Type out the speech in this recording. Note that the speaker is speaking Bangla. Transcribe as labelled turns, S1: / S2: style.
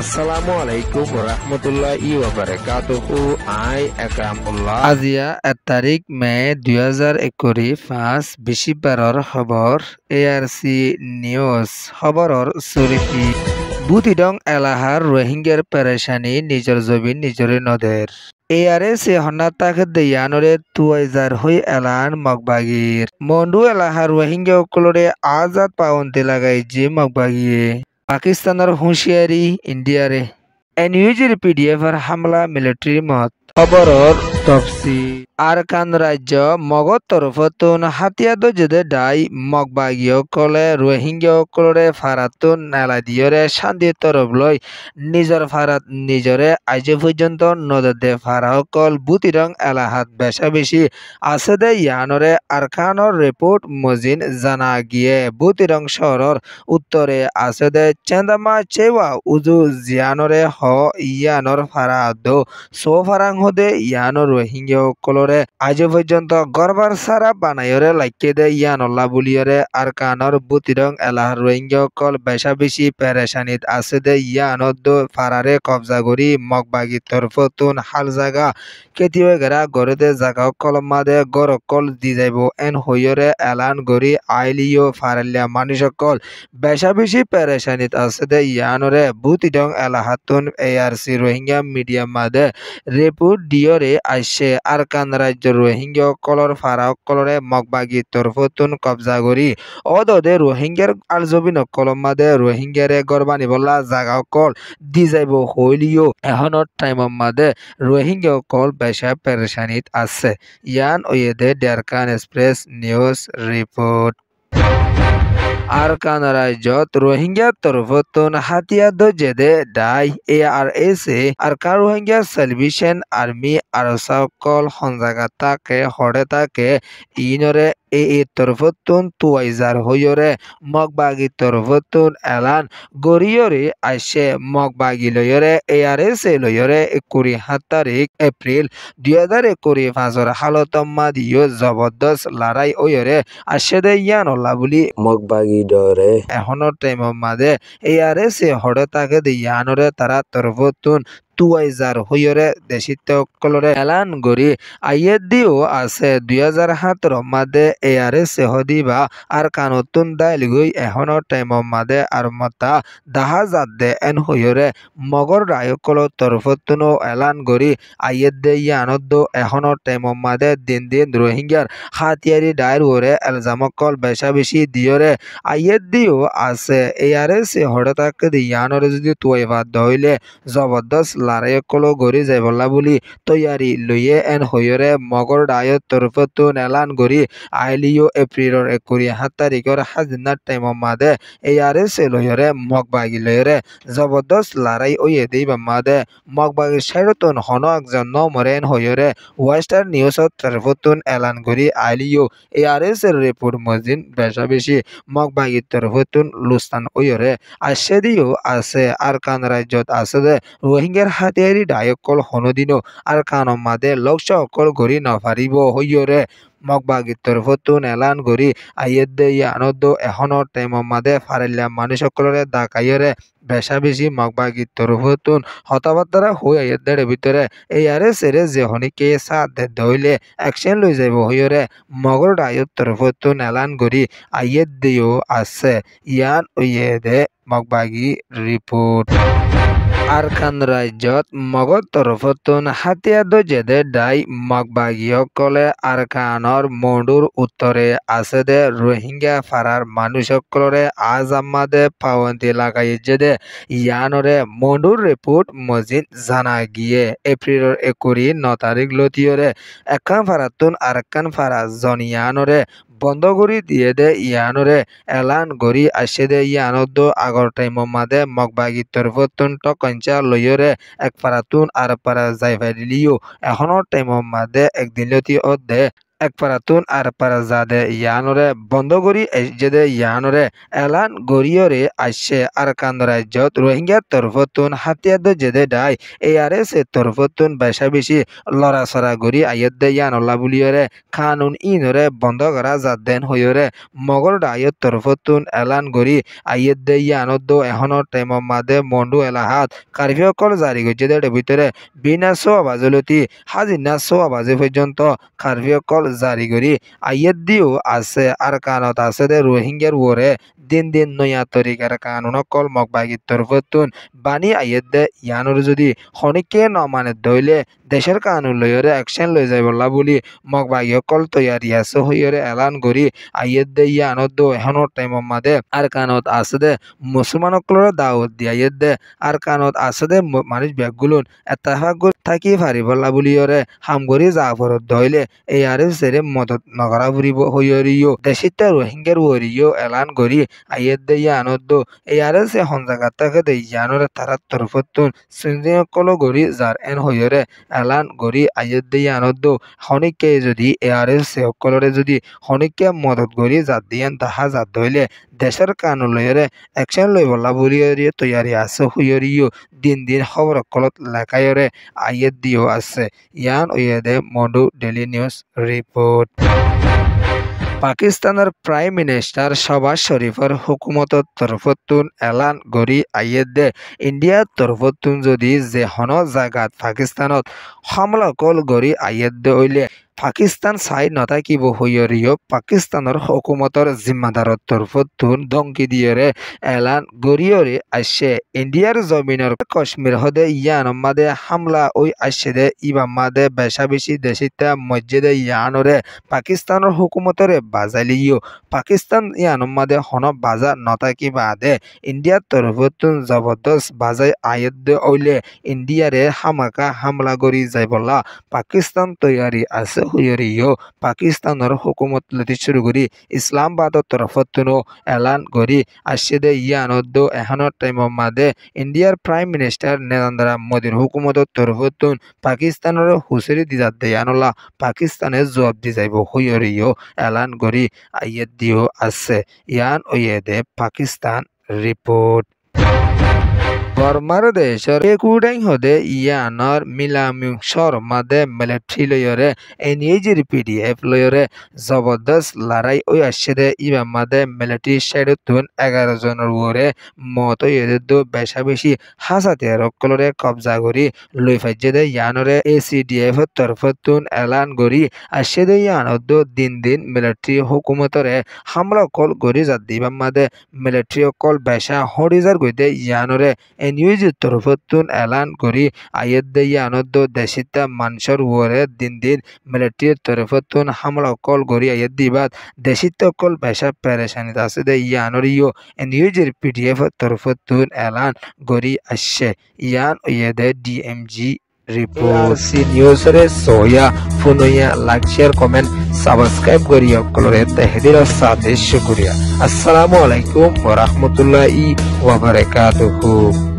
S1: আসসালামু আলাইকুম রহমতুল্লাহি ওয়া বারাকাতুহু। আই একরামুল্লাহ। আজিয়া 1 তারিখ মে 2021 বৃহস্পতিবাৰৰ খবৰ ARC নিউজ খবৰৰ চৰিফি বুটিডং এলাহাৰ রোহিঙ্গার পেরেশানি নিজের জবিন নিজরে নদের ARC হন্নাতাক দেয়ানরে তুয়াইজার হই এলান মগবাগির মন্ডু এলাহার রোহিঙ্গা সকলরে আজাদ পাওনতে লাগাই যে মগবাগিয়ে পাকিস্তানের হুঁশিয়ারি ইন্ডিয়ারে এনইউজির পিডিএফর হামলা মিলিটারি মত খবরর তফসি আরকান রাজ্য মগত তরফতুন হাতিয়াদ যেদে ডাই মগবাগীয় কলে রোহিঙ্গা কলরে ফারাতুন নালাদিয়রে শান্তি তরফ লই নিজর ফারাত নিজরে আজ পর্যন্ত নদে ফারাহকল বুতিরং এলাহাত বেশা বেশি আছে দে ইয়ানরে আরকানর রিপোর্ট মজিন জানা গিয়ে বুতিরং শহরের উত্তরে আছে দে চেন্দামা চেওয়া উজু জিয়ানরে হ ইয়ানর ফারাদ সো ফারাং হদে ইয়ানর রোহিঙ্গা কলরে আজ পর্যন্ত গরবার সারা বানাইরে লাইকে দে ইয়ানল্লা বুলিয়রে আরকানর বুতিরং এলাহার রোহিঙ্গা কল বেশা বেশি পেরেশানিত আছে দে ইয়ানত ফারারে কবজা করি মগবাগি তরফতুন হাল জাগা কেতিয়ে গেরা গড়ে জাগা কলমাদে গরকল দি যাইব এন হইরে এলান গড়ি আইলিও ফারালিয়া মানুষকল বেশা বেশি পেরেশানিত আছে দে ইয়ানরে বুতিডং এলাহাতুন ARC রোহিঙ্গা মিডিয়াম মাদে রিপোর্ট দিয়রে আসছে আরকান রাজ্য রোহিঙ্গা কলর ফারাক কলরে মগবাগি তরফতুন কবজা করি অদদে রোহিঙ্গার আলজবিন কলম মাদে রোহিঙ্গারে গরবানি বলা জাগা কল দি যাইব হইলিও এখনত টাইমম মাদে রোহিঙ্গা কল বেশা পেরেশানিত আছে ইয়ান ওয়েদে ডেরকান এক্সপ্রেস নিউজ রিপোর্ট আরকান রাজ্যত রোহিঙ্গা তরফতুন হাতিয়াদ যেদে ডাই ARC Arakan Rohingya salvation army আর সকল হনজাগাতাকে হড়ে তাকে ইনরে তরফতুন তুয়াইজার হইরে মগবাগি তরফতুন এলান গরিয়রে আইসে মগবাগি লয়রে ARC লয়রে 27 তারিখ এপ্রিল 2025 হালতম্মা দিও জবরদস্ত লড়াই ওয়রে আসে দে ইয়ানল্লা বুলি মগবাগি ডরে এখনৰ টাইমৰ মাদে ARC হড়ে তাকে দে ইয়ানরে তারা তরফতুন তুয়াইজার হইরে দেশিত কলরে এলান গরি আইয়ের দিও আছে 2017 মাদে ARC হদিবা আর কানতুন দাইল গই এখনৰ টাইমৰ মাদে আর মতা দাহা জাদে এন হইরে মগর রায়কল তরফতুন এলান গরি আইয়ের দে ইয়ানদ এখনৰ টাইমৰ মাদে দিন দিন রোহিঙ্গার হাতিয়ারি ডায়ের ওরে এলজামকল বেশা বেশি দিয়রে আইয়ের দিও আছে ARC হড়ে তাকে দি ইয়ানরে যদি তুয়াইবা দইলে জবরদস্ত লারাইকলো গড়ি যাইবলা বুলি তৈয়ারি লইয়ে এন হইরে মগর ডায়ত তরফতুন এলান গড়ি আইলিও এপ্রিলর 27 তারিখর হাজিনার টাইমর মাদে ARC লইরে মগবাগি লইরে জবরদস্ত লড়াই ওয়ে দিবা মাদে মগবাগি সাইরতুন হন একজন নমরেন হইরে ওয়েস্টার্ন নিউজত তরফতুন এলান গড়ি আইলিও ARC এর রিপোর্ট মজিন বেশা বেশি মগবাগি তরফতুন লুস্তান ওয়রে আসে দিও আছে আরকান রাজ্যত আছে দে রোহিঙ্গার হাতিয়ারি ডায়কল হনদিনো আর কানম মাদে লক্ষ্য অকল গড়ি নফারিব হইরে মগবাগি তরফতুন এলান গড়ি আইয়েদে ইয়ানদ এখনৰ টাইমৰ মাদে ফারিল্লা মানুষ সকলরে দাকাইরে বেশা বেশি মগবাগি তরফতুন হতাবার্তারা হই আইয়েদের ভিতরে ARC এরে যে হনিকে সাথ দইলে অ্যাকশন লই যাইব হইরে মগর ডায়ত তরফতুন এলান গড়ি আইয়েদিও আছে ইয়ান ওয়েদে মগবাগি রিপোর্ট আরকান রাজ্যত মগর তরফতুন হাতিয়াদ যেদে ডাই মগবাগীয় কলে আরকানর মন্ডুর উত্তরে আছে দে রোহিঙ্গা ফারার মানুষকলরে আজ আমাদে পাওয়ান্তি লাগাই যেদে ইয়ানরে মন্ডুর রিপোর্ট মজিদ জানা গিয়ে এপ্রিলের 29 তারিখ লতিয়রে একান ফারাতুন আরকান ফারা জনিয়ানরে বন্ধ করি দিয়ে দে ইয়ানরে এলান গড়ি আসে দে ইয়ানদ আগর টাইমর মাদে মগবাগি তরফতুন টকঞ্চা লইরে এক ফারাতুন আর পারা যাই ফাইলিও এখনৰ টাইমর মাদে একদিন লতি অদে একপারাতুন আর পারা জাদে ইয়ানরে বন্ধ করি যেদে ইয়ানরে এলান গরিয়রে আসছে আরকান রাজ্যত রোহিঙ্গা তরফতুন হাতিয়াদ যেদে ডাই ARS এর তরফতুন বেশা বেশি লড়াছড়া করি আয়দ ইয়ানল্লা বুলিয়রে খানুন ইনরে বন্ধ করা জাদেন হইরে মগর ডায়ত তরফতুন এলান করি আয়দ ইয়ানদ এখনৰ টাইমৰ মাদে মন্ডু এলাহাত কারফিউকল জারি করছে ভিতরে বিনা 6 বাজলতি হাজিনা 6 বাজে পর্যন্ত কারফিউকল জারি করি আইয়ের দিও আছে আর কানত আছে দে রোহিঙ্গার ওরে দিন দিন নয়া তরিকার কানুন কল মগবাগির তরফতুন বানি আইয়ের দে ইয়ানোর যদি খনিকে নমানে দইলে দেশের কানুন লইরে অ্যাকশন লই যাই বললা বলি মগবাগি কল তৈয়ারি আছে হইরে এলান করি আইয়ের দে ইয়ানোর দো এখনোর টাইমের মাদে আর কানত আছে দে মুসলমান সকলের দাওয়াত দি আইয়ের দে আর কানত আছে দে মানুষ ব্যাগগুলোন এতাহাগ থাকি পারি বললা বলিরে হামগরি জাফরত দইলে ARS এর মদত নগরা ফুরিব হইরিও দেশিতা রোহিঙ্গার ওরিও এলান করি আইয়েদ ইয়ানদ ARS এ হন জায়গা থেকে দে ইয়ানরে তারা তরফতুন সিনজিও কলো গরি যার এন হইরে এলান করি আইয়েদ ইয়ানদ হনিকে যদি ARS এ সকলরে যদি হনিকে মদত করি জাত দিয়ান তাহা জাত দইলে দেশের কানুন লইরে অ্যাকশন লই বলা বলিরে তৈয়ারি আছে হইরিও দিন দিন খবর কলত লেখায়রে আইয়েদ দিও আছে ইয়ান ওয়েদে মডু ডেলি নিউজ রিপোর্ট পাকিস্তানের প্রাইম মিনিস্টার শহবাজ শরীফের হুকুমতর তরফতুন এলান গরি আইয়েদে ইন্ডিয়ার তরফতুন যদি যে হন জায়গাত পাকিস্তানত হামলা কল গরি আইয়েদে হইলে পাকিস্তান সাই নথাকিব হইরিও পাকিস্তানের হুকুমতর জিম্মাদারর তরফতুন ধমকি দিয়েরে এলান গরিয়রে আসছে ইন্ডিয়ার জমিনের কাশ্মীর হদে ইয়ান মাদে হামলা ওই আসছে দে ইবা মাদে বেশা বেশি দেশিতা মসজিদে ইয়ানরে পাকিস্তানের হুকুমতরে বাজালিও পাকিস্তান ইয়ান মাদে হন বাজা নথাকি বাদে ইন্ডিয়ার তরফতুন জবরদস্ত বাজাই আয়দ ওইলে ইন্ডিয়ারে হামাকা হামলা করি যাই বলা পাকিস্তান তৈয়ারি আছে হইরিও পাকিস্তানের হুকুমত লতি শুরু করি ইসলামাবাদর তরফতুনো এলান করি আসছে দে ইয়ানদ এখনের টাইমের মাদে ইন্ডিয়ার প্রাইম মিনিস্টার নরেন্দ্র মোদীর হুকুমতর তরফতুন পাকিস্তানের হুসরি দিজাত দেয়ানলা পাকিস্তানের জবাব দি যাইব হইরিও এলান করি আইয়েদ দিও আছে ইয়ান ওয়েদে পাকিস্তান রিপোর্ট বর্মার দেশের একুডাই হদে ইয়ানর মিলামিংসর মাদে মিলিটারি লয়রে এনএজির PDF লয়রে জবরদস্ত লড়াই ওই আসছে দে ইবা মাদে মিলিটারি সাইডতুন 11 জনের ওরে মত এদে বেশা বেশি হাজাতে রকলরে কবজা করি লই ফাইজে দে ইয়ানরে ACDF তরফতুন এলান করি আসছে দে ইয়ানদ দিন দিন মিলিটারি হুকুমতরে হামলা কল করি যা দিবা মাদে মিলিটারি কল বেশা হরিজার গইতে ইয়ানরে নিউজের তরফতুন এলান করি আইয়েদ ইয়ানদ দেশিতা মানুষের ওরে দিন দিন মিলিটারির তরফতুন হামলা কল করি আইয়েদ দিবাদ দেশিত কল বেশা পেরেশানিত আছে দে ইয়ানরিও নিউজের PDF তরফতুন এলান করি আসছে ইয়ান ওয়েদে DMG রিপোর্ট নিউজ রে সোয়া ফুনয়া লাইক শেয়ার কমেন্ট সাবস্ক্রাইব করিয়া কলরে তাহদির সাথে শুকরিয়া আসসালামু আলাইকুম ওয়া রাহমাতুল্লাহি ওয়া বারাকাতুহু।